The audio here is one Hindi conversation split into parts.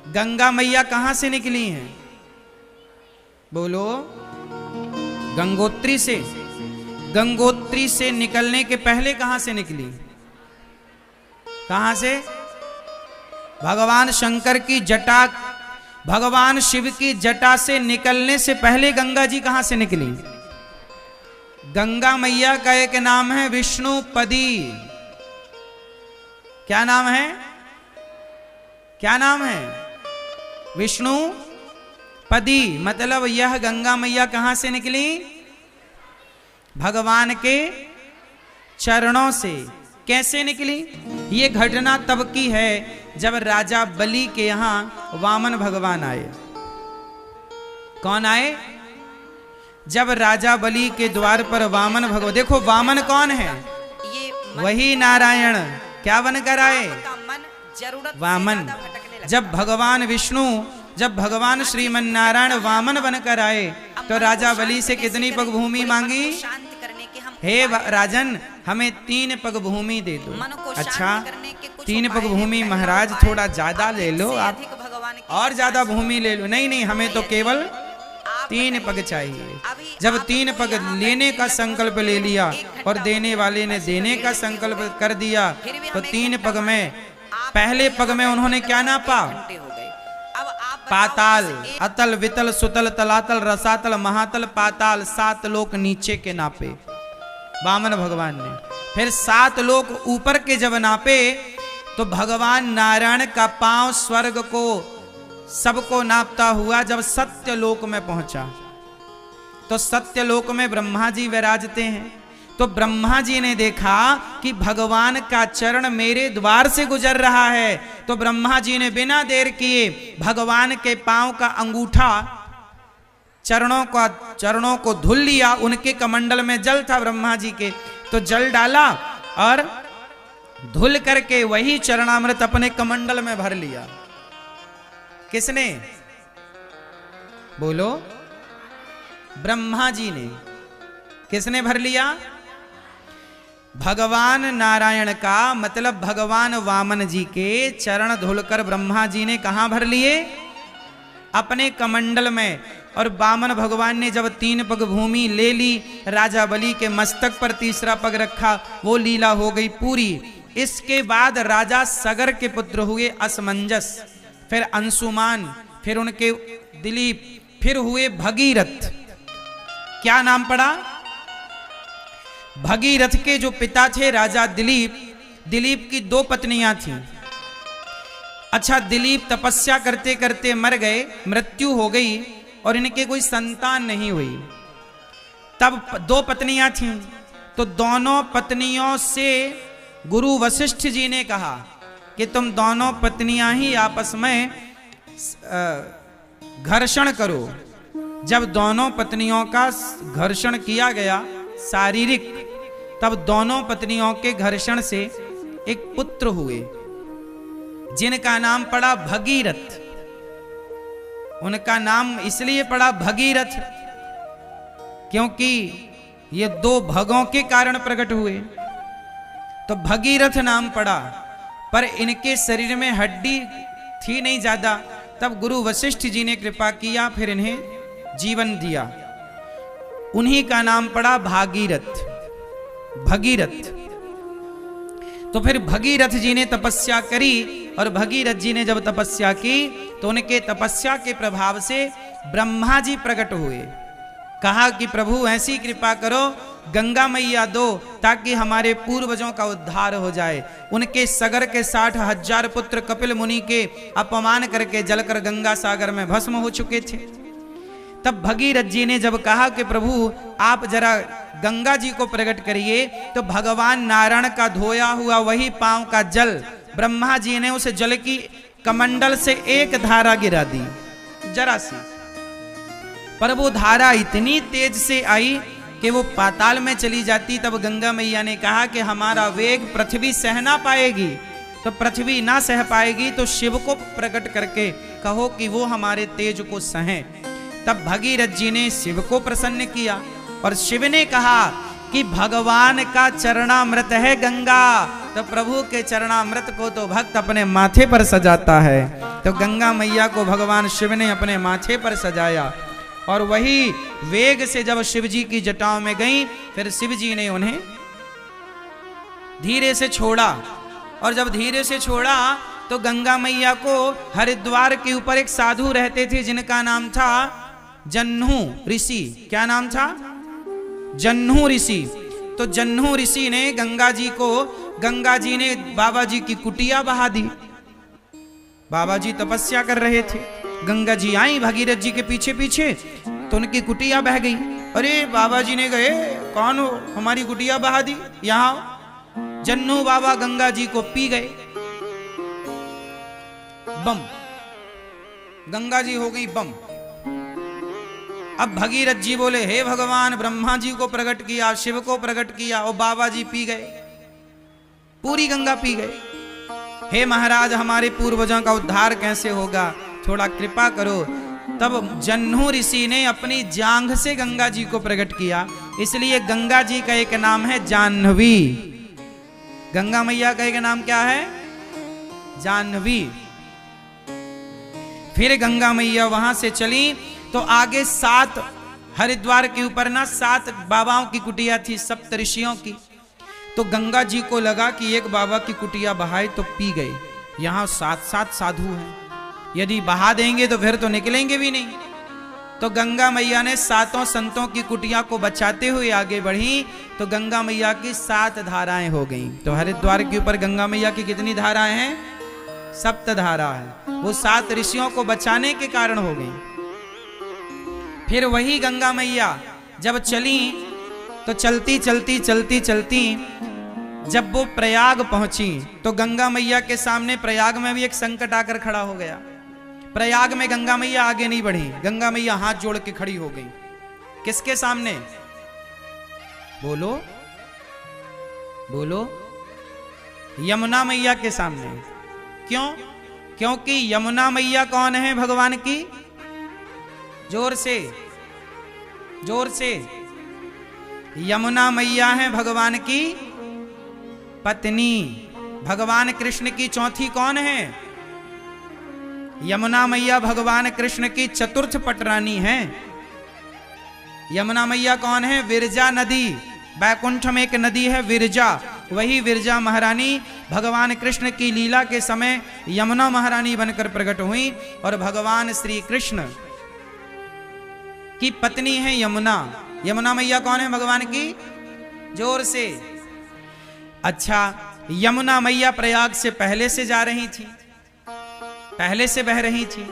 गंगा मैया कहां से निकली हैं? बोलो। गंगोत्री से। गंगोत्री से निकलने के पहले कहां से निकली? कहां से? भगवान शंकर की जटा, भगवान शिव की जटा से निकलने से पहले गंगा जी कहां से निकली? गंगा मैया का एक नाम है विष्णुपदी। क्या नाम है? क्या नाम है? विष्णुपदी। मतलब यह गंगा मैया कहां से निकली? भगवान के चरणों से। कैसे निकली? ये घटना तब की है जब राजा बलि के यहां वामन भगवान आए। कौन आए? जब राजा बलि के द्वार पर वामन भगवान, देखो वामन कौन है? वही नारायण। क्या बनकर आए? वामन। जब भगवान विष्णु, जब भगवान श्रीमन नारायण वामन बनकर आए तो राजा बलि से कितनी पग भूमि मांगी? हे राजन, हमें 3 पग भूमि दे दो। अच्छा, 3 पग भूमि महाराज, थोड़ा ज्यादा ले लो आप, और ज्यादा भूमि ले लो। नहीं नहीं, हमें तो केवल 3 पग चाहिए। जब 3 पग लेने का संकल्प ले लिया और देने वाले ने देने का संकल्प कर दिया तो 3 पग में, पहले पग में उन्होंने क्या नापा? पाताल, अतल, वितल, सुतल, तलातल, रसातल, महातल, पाताल, 7 लोक नीचे के नापे वामन भगवान ने। फिर 7 लोक ऊपर के जब नापे तो भगवान नारायण का पांव स्वर्ग को सबको नापता हुआ जब सत्य लोक में पहुंचा तो सत्य लोक में ब्रह्मा जी विराजते हैं। तो ब्रह्मा जी ने देखा कि भगवान का चरण मेरे द्वार से गुजर रहा है, तो ब्रह्मा जी ने बिना देर किए भगवान के पांव का अंगूठा चरणों को धुल लिया। उनके कमंडल में जल था ब्रह्मा जी के, तो जल डाला और धुल करके वही चरणामृत अपने कमंडल में भर लिया। किसने? बोलो। ब्रह्मा जी ने। किसने भर लिया? भगवान नारायण का, मतलब भगवान वामन जी के चरण धुलकर ब्रह्मा जी ने कहां भर लिए? अपने कमंडल में। और वामन भगवान ने जब 3 पग भूमि ले ली, राजा बलि के मस्तक पर तीसरा पग रखा, वो लीला हो गई पूरी। इसके बाद राजा सगर के पुत्र हुए असमंजस, फिर अंशुमान, फिर उनके दिलीप, फिर हुए भगीरथ। क्या नाम पड़ा? भगीरथ के जो पिता थे राजा दिलीप, दिलीप की 2 पत्नियां थीं। अच्छा, दिलीप तपस्या करते करते मर गए, मृत्यु हो गई और इनके कोई संतान नहीं हुई। तब 2 पत्नियां थीं, तो दोनों पत्नियों से गुरु वशिष्ठ जी ने कहा कि तुम दोनों पत्नियां ही आपस में घर्षण करो। जब दोनों पत्नियों का घर्षण किया गया शारीरिक, तब दोनों पत्नियों के घर्षण से एक पुत्र हुए जिनका नाम पड़ा भगीरथ। उनका नाम इसलिए पड़ा भगीरथ क्योंकि ये 2 भगों के कारण प्रकट हुए, तो भगीरथ नाम पड़ा। पर इनके शरीर में हड्डी थी नहीं ज्यादा, तब गुरु वशिष्ठ जी ने कृपा किया, फिर इन्हें जीवन दिया। उन्हीं का नाम पड़ा भागीरथ, भगीरथ। तो फिर भगीरथ जी ने तपस्या करी, और भगीरथ जी ने जब तपस्या की तो उनके तपस्या के प्रभाव से ब्रह्मा जी प्रकट हुए। कहा कि प्रभु ऐसी कृपा करो, गंगा मैया दो, ताकि हमारे पूर्वजों का उद्धार हो जाए। उनके सगर के 60,000 पुत्र कपिल मुनि के अपमान करके जलकर गंगा सागर में भस्म हो चुके थे। तब भगीरथ जी ने जब कहा कि प्रभु आप जरा गंगा जी को प्रकट करिए, तो भगवान नारायण का धोया हुआ वही पांव का जल ब्रह्मा जी ने उस जल की कमंडल से एक धारा गिरा दी, जरा सी। पर वो धारा इतनी तेज से आई कि वो पाताल में चली जाती। तब गंगा मैया ने कहा कि हमारा वेग पृथ्वी सह ना पाएगी, तो पृथ्वी ना सह पाएगी तो शिव को प्रकट करके कहो कि वो हमारे तेज को सहें। तब भगीरथ जी ने शिव को प्रसन्न किया और शिव ने कहा कि भगवान का चरणामृत है गंगा, तो प्रभु के चरणामृत को तो भक्त अपने माथे पर सजाता है। तो गंगा मैया को भगवान शिव ने अपने माथे पर सजाया और वही वेग से जब शिव जी की जटाओं में गई, फिर शिव जी ने उन्हें धीरे से छोड़ा। और जब धीरे से छोड़ा तो गंगा मैया को हरिद्वार के ऊपर एक साधु रहते थे जिनका नाम था जन्नू ऋषि। क्या नाम था? जन्नू ऋषि। तो जन्नू ऋषि ने गंगा जी ने बाबा जी की कुटिया बहा दी। बाबा जी तपस्या कर रहे थे, गंगा जी आई भगीरथ जी के पीछे पीछे, तो उनकी कुटिया बह गई। अरे बाबा जी ने कहे, कौन हो, हमारी कुटिया बहा दी, यहां। जन्नू बाबा गंगा जी को पी गए, बम, गंगा जी हो गई बम। अब भगीरथ जी बोले, हे भगवान, ब्रह्मा जी को प्रकट किया, शिव को प्रकट किया, और बाबा जी पी गए, पूरी गंगा पी गए। हे महाराज, हमारे पूर्वजों का उद्धार कैसे होगा, थोड़ा कृपा करो। तब जन्नू ऋषि ने अपनी जांघ से गंगा जी को प्रकट किया, इसलिए गंगा जी का एक नाम है जाह्नवी। गंगा मैया का एक नाम क्या है? जाह्नवी। फिर गंगा मैया वहां से चली तो आगे 7 हरिद्वार के ऊपर ना 7 बाबाओं की कुटिया थी, सप्त ऋषियों की। तो गंगा जी को लगा कि एक बाबा की कुटिया बहाए तो पी गए, यहां 7 साधु हैं, यदि बहा देंगे तो फिर तो निकलेंगे भी नहीं। तो गंगा मैया ने 7 संतों की कुटिया को बचाते हुए आगे बढ़ी, तो गंगा मैया की 7 धाराएं हो गईं। तो हरिद्वार के ऊपर गंगा मैया की कितनी धाराएं हैं? 7 धारा है। वो 7 ऋषियों को बचाने के कारण हो गई। फिर वही गंगा मैया जब चली तो चलती चलती चलती चलती जब वो प्रयाग पहुंची तो गंगा मैया के सामने प्रयाग में भी एक संकट आकर खड़ा हो गया। प्रयाग में गंगा मैया आगे नहीं बढ़ी, गंगा मैया हाथ जोड़ के खड़ी हो गई। किसके सामने? बोलो बोलो, यमुना मैया के सामने। क्यों? क्योंकि यमुना मैया कौन है भगवान की? जोर से, जोर से। यमुना मैया है भगवान की पत्नी। भगवान कृष्ण की चौथी कौन है? यमुना मैया भगवान कृष्ण की चतुर्थ पटरानी है। यमुना मैया कौन है? विरजा नदी। बैकुंठ में एक नदी है विरजा, वही विरजा महारानी भगवान कृष्ण की लीला के समय यमुना महारानी बनकर प्रकट हुई और भगवान श्री कृष्ण की पत्नी है यमुना। यमुना मैया कौन है भगवान की? जोर से। अच्छा, यमुना मैया प्रयाग से पहले से जा रही थी, पहले से बह रही थी।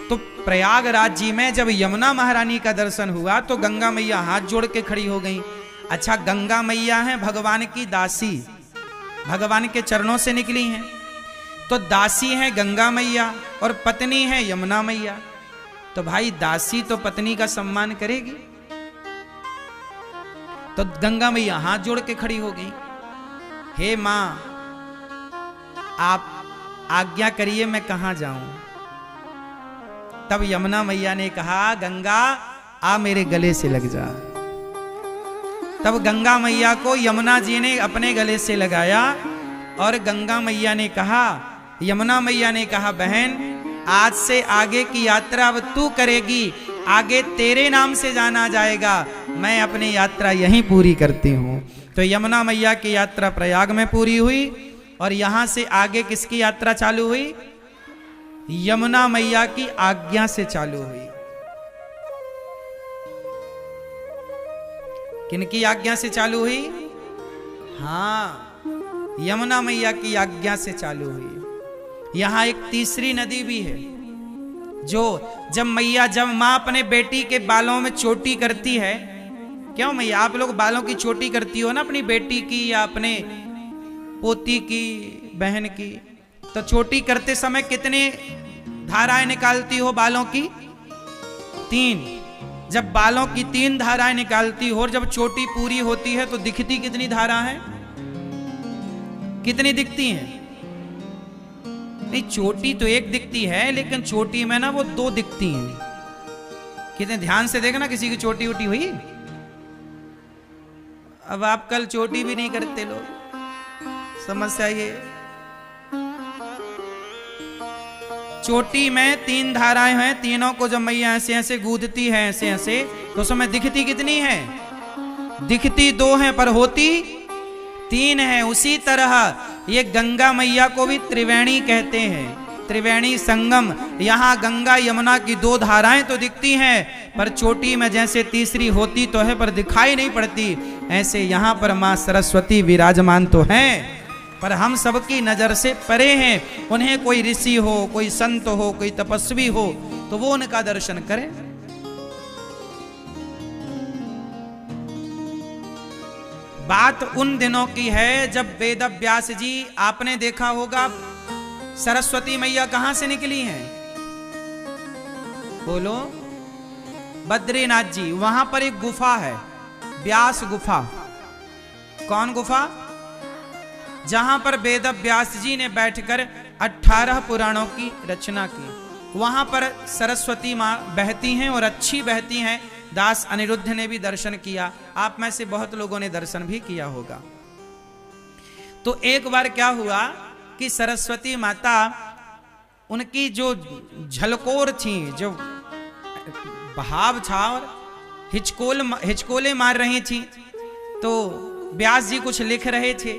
तो प्रयाग राज्य में जब यमुना महारानी का दर्शन हुआ तो गंगा मैया हाथ जोड़ के खड़ी हो गई। अच्छा, गंगा मैया है भगवान की दासी, भगवान के चरणों से निकली हैं, तो दासी है गंगा मैया और पत्नी है यमुना मैया। तो भाई दासी तो पत्नी का सम्मान करेगी। तो गंगा मैया हाथ जोड़ के खड़ी हो गई, हे मां आप आज्ञा करिए मैं कहां जाऊं। तब यमुना मैया ने कहा, गंगा आ मेरे गले से लग जा। तब गंगा मैया को यमुना जी ने अपने गले से लगाया और गंगा मैया ने कहा, यमुना मैया ने कहा, बहन आज से आगे की यात्रा अब तू करेगी, आगे तेरे नाम से जाना जाएगा, मैं अपनी यात्रा यहीं पूरी करती हूं। तो यमुना मैया की यात्रा प्रयाग में पूरी हुई और यहां से आगे किसकी यात्रा चालू हुई? यमुना मैया की आज्ञा से चालू हुई। किनकी आज्ञा से चालू हुई? हाँ, यमुना मैया की आज्ञा से चालू हुई। यहां एक तीसरी नदी भी है जो जब मां अपने बेटी के बालों में चोटी करती है, क्यों मैया आप लोग बालों की चोटी करती हो ना अपनी बेटी की या अपने पोती की, बहन की, तो चोटी करते समय कितने धाराएं निकालती हो बालों की? 3। जब बालों की 3 धाराएं निकालती हो और जब चोटी पूरी होती है तो दिखती कितनी धारा है? कितनी दिखती हैं? नहीं, चोटी तो एक दिखती है लेकिन चोटी में ना वो 2 दिखती हैं। कितने ध्यान से देखना, किसी की चोटी उटी हुई? अब आप कल चोटी भी नहीं करते लोग, समस्या ये। चोटी में 3 धाराएं हैं, तीनों को जब मैया ऐसे ऐसे गूंदती है ऐसे ऐसे, तो उसमें दिखती कितनी है? दिखती 2 है पर होती 3 है। उसी तरह ये गंगा मैया को भी त्रिवेणी कहते हैं, त्रिवेणी संगम। यहाँ गंगा यमुना की 2 धाराएं तो दिखती हैं, पर चोटी में जैसे तीसरी होती तो है पर दिखाई नहीं पड़ती, ऐसे यहाँ पर माँ सरस्वती विराजमान तो हैं, पर हम सबकी नजर से परे हैं। उन्हें कोई ऋषि हो, कोई संत हो, कोई तपस्वी हो तो वो उनका दर्शन करे। बात उन दिनों की है जब वेद व्यास जी, आपने देखा होगा सरस्वती मैया कहां से निकली हैं? बोलो। बद्रीनाथ जी, वहां पर एक गुफा है, व्यास गुफा। कौन गुफा? जहां पर वेद व्यास जी ने बैठकर 18 पुराणों की रचना की। वहां पर सरस्वती मां बहती हैं और अच्छी बहती हैं। दास अनिरुद्ध ने भी दर्शन किया, आप में से बहुत लोगों ने दर्शन भी किया होगा। तो एक बार क्या हुआ कि सरस्वती माता, उनकी जो झलकोर थी, जो बहाव था और हिचकोले मार रही थी, तो व्यास जी कुछ लिख रहे थे,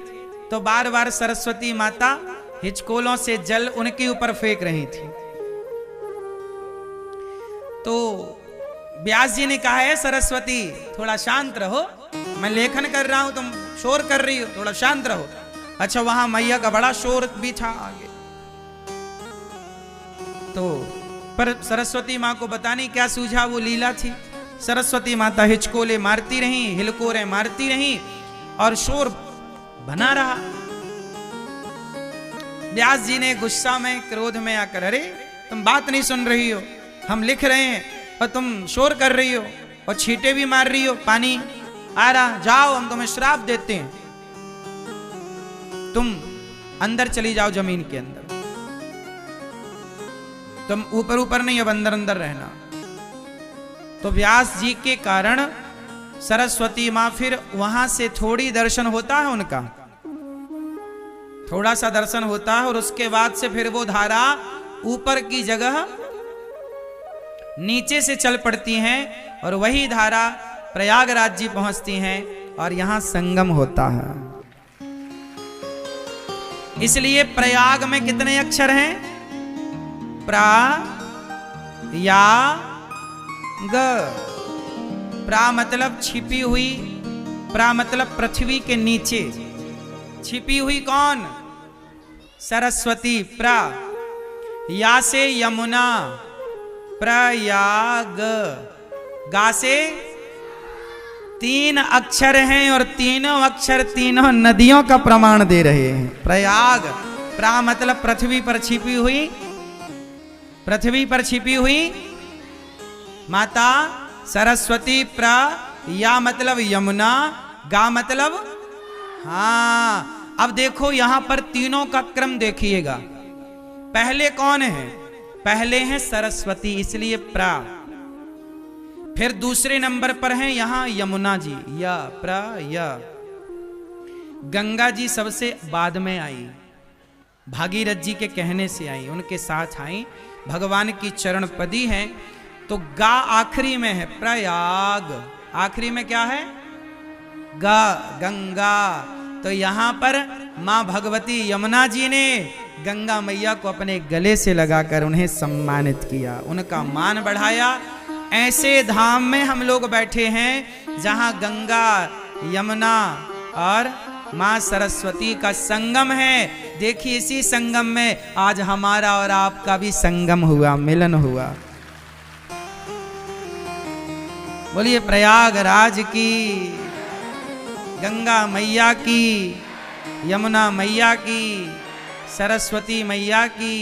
तो बार बार सरस्वती माता हिचकोलों से जल उनके ऊपर फेंक रही थी। तो व्यास जी ने कहा है, सरस्वती थोड़ा शांत रहो, मैं लेखन कर रहा हूं, तुम शोर कर रही हो, थोड़ा शांत रहो। अच्छा, वहां मैया का बड़ा शोर भी था आगे, तो पर सरस्वती मां को पता नहीं क्या सूझा, वो लीला थी। सरस्वती माता हिचकोले मारती रही, हिलकोरे मारती रही और शोर बना रहा। व्यास जी ने गुस्सा में, क्रोध में आकर, अरे तुम बात नहीं सुन रही हो, हम लिख रहे हैं और तुम शोर कर रही हो और छींटे भी मार रही हो, पानी आ रहा, जाओ हम तुम्हें श्राप देते हैं, तुम अंदर चली जाओ जमीन के अंदर, तुम ऊपर ऊपर नहीं, अब अंदर अंदर रहना। तो व्यास जी के कारण सरस्वती मां, फिर वहां से थोड़ी दर्शन होता है उनका, थोड़ा सा दर्शन होता है और उसके बाद से फिर वो धारा ऊपर की जगह नीचे से चल पड़ती हैं और वही धारा प्रयागराज जी पहुंचती हैं और यहां संगम होता है। इसलिए प्रयाग में कितने अक्षर हैं? प्रा या ग। प्रा मतलब छिपी हुई, प्रा मतलब पृथ्वी के नीचे छिपी हुई, कौन? सरस्वती। प्रा, या से यमुना, प्रयाग। गा से 3 अक्षर हैं और तीनों अक्षर तीनों नदियों का प्रमाण दे रहे हैं। प्रयाग, प्रा मतलब पृथ्वी पर छिपी हुई, पृथ्वी पर छिपी हुई माता सरस्वती। प्रा, या मतलब यमुना, गा मतलब, हाँ। अब देखो यहां पर तीनों का क्रम देखिएगा, पहले कौन है? पहले है सरस्वती, इसलिए प्रा। फिर दूसरे नंबर पर है यहां यमुना जी, या प्रा या। गंगा जी सबसे बाद में आई, भागीरथ जी के कहने से आई, उनके साथ आई, भगवान की चरण पदी है। तो गा आखिरी में है, प्रयाग आखिरी में क्या है? गा, गंगा। तो यहां पर मां भगवती यमुना जी ने गंगा मैया को अपने गले से लगाकर उन्हें सम्मानित किया, उनका मान बढ़ाया। ऐसे धाम में हम लोग बैठे हैं जहां गंगा, यमुना और मां सरस्वती का संगम है। देखिए इसी संगम में आज हमारा और आपका भी संगम हुआ, मिलन हुआ। बोलिए प्रयागराज की, गंगा मैया की, यमुना मैया की, सरस्वती मैया की।